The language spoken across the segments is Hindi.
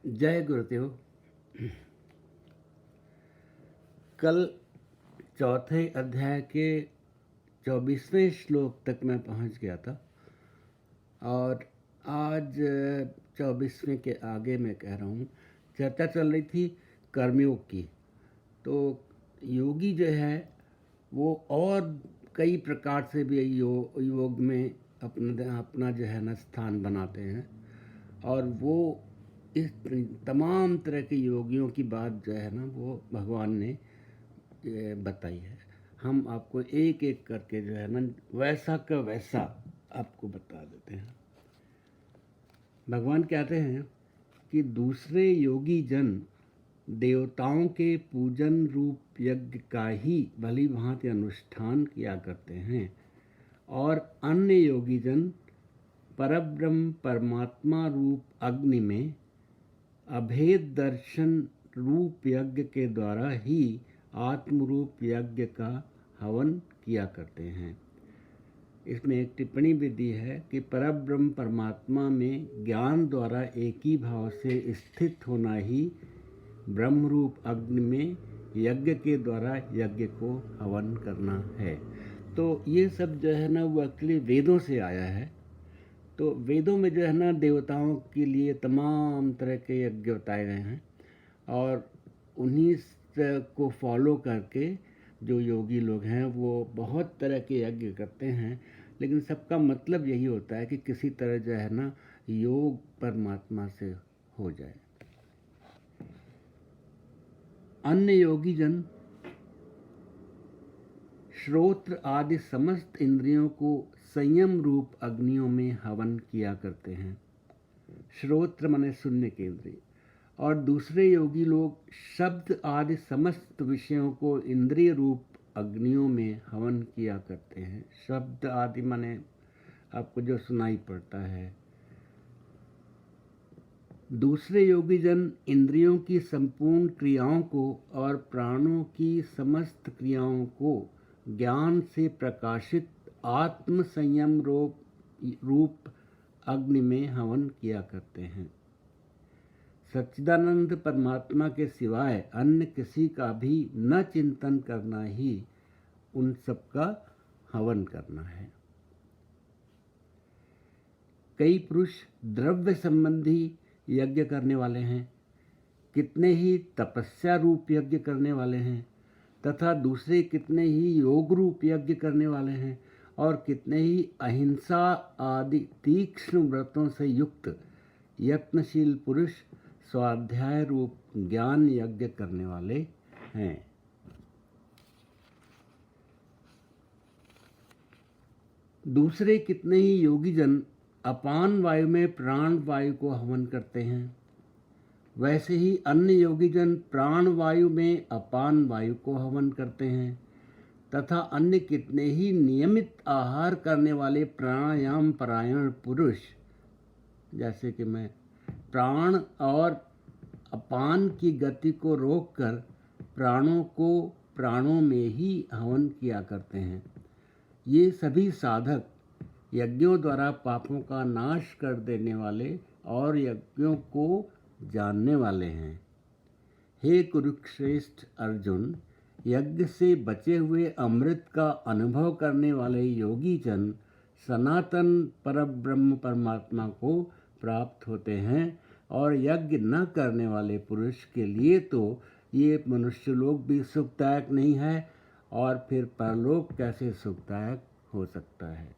जय गुरुदेव। कल चौथे अध्याय के 24वें श्लोक तक मैं पहुंच गया था और आज 24वें के आगे मैं कह रहा हूँ। चर्चा चल रही थी कर्मयोग की। तो योगी जो है वो और कई प्रकार से भी योग में अपना जो है ना स्थान बनाते हैं और वो इस तमाम तरह के योगियों की बात जो है ना वो भगवान ने बताई है। हम आपको एक एक करके जो है ना वैसा का वैसा आपको बता देते हैं। भगवान कहते हैं कि दूसरे योगी जन देवताओं के पूजन रूप यज्ञ का ही भली भांति अनुष्ठान किया करते हैं और अन्य योगी जन परब्रह्म परमात्मा रूप अग्नि में अभेद दर्शन रूप यज्ञ के द्वारा ही आत्मरूप यज्ञ का हवन किया करते हैं। इसमें एक टिप्पणी भी दी है कि परब्रह्म परमात्मा में ज्ञान द्वारा एक ही भाव से स्थित होना ही ब्रह्मरूप अग्नि में यज्ञ के द्वारा यज्ञ को हवन करना है। तो ये सब जो है ना वो एक्चुअली वेदों से आया है। तो वेदों में जो है ना देवताओं के लिए तमाम तरह के यज्ञ बताए गए हैं और उन्हीं को फॉलो करके जो योगी लोग हैं वो बहुत तरह के यज्ञ करते हैं, लेकिन सबका मतलब यही होता है कि किसी तरह जो है ना योग परमात्मा से हो जाए। अन्य योगी जन श्रोत्र आदि समस्त इंद्रियों को संयम रूप अग्नियों में हवन किया करते हैं। श्रोत्र माने सुनने के इंद्रिय। और दूसरे योगी लोग शब्द आदि समस्त विषयों को इंद्रिय रूप अग्नियों में हवन किया करते हैं। शब्द आदि माने आपको जो सुनाई पड़ता है। दूसरे योगी जन इंद्रियों की संपूर्ण क्रियाओं को और प्राणों की समस्त क्रियाओं को ज्ञान से प्रकाशित आत्म संयम रूप अग्नि में हवन किया करते हैं। सच्चिदानंद परमात्मा के सिवाय अन्य किसी का भी न चिंतन करना ही उन सबका हवन करना है। कई पुरुष द्रव्य संबंधी यज्ञ करने वाले हैं, कितने ही तपस्या रूप यज्ञ करने वाले हैं तथा दूसरे कितने ही योग रूप यज्ञ करने वाले हैं और कितने ही अहिंसा आदि तीक्ष्ण व्रतों से युक्त यत्नशील पुरुष स्वाध्याय रूप ज्ञान यज्ञ करने वाले हैं। दूसरे कितने ही योगी जन अपान वायु में प्राण वायु को हवन करते हैं। वैसे ही अन्य योगी जन प्राण वायु में अपान वायु को हवन करते हैं तथा अन्य कितने ही नियमित आहार करने वाले प्राणायाम परायण पुरुष, जैसे कि मैं, प्राण और अपान की गति को रोककर प्राणों को प्राणों में ही हवन किया करते हैं। ये सभी साधक यज्ञों द्वारा पापों का नाश कर देने वाले और यज्ञों को जानने वाले हैं। हे कुरुश्रेष्ठ अर्जुन, यज्ञ से बचे हुए अमृत का अनुभव करने वाले योगी जन सनातन परब्रह्म परमात्मा को प्राप्त होते हैं और यज्ञ न करने वाले पुरुष के लिए तो ये मनुष्य लोक भी सुखदायक नहीं है और फिर परलोक कैसे सुखदायक हो सकता है।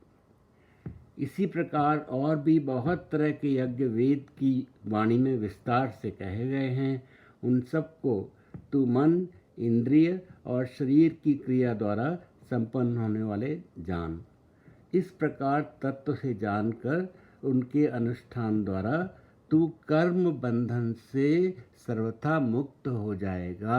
इसी प्रकार और भी बहुत तरह के यज्ञ वेद की वाणी में विस्तार से कहे गए हैं। उन सबको तू मन, इंद्रिय और शरीर की क्रिया द्वारा संपन्न होने वाले जान। इस प्रकार तत्व से जानकर उनके अनुष्ठान द्वारा तू कर्म बंधन से सर्वथा मुक्त हो जाएगा।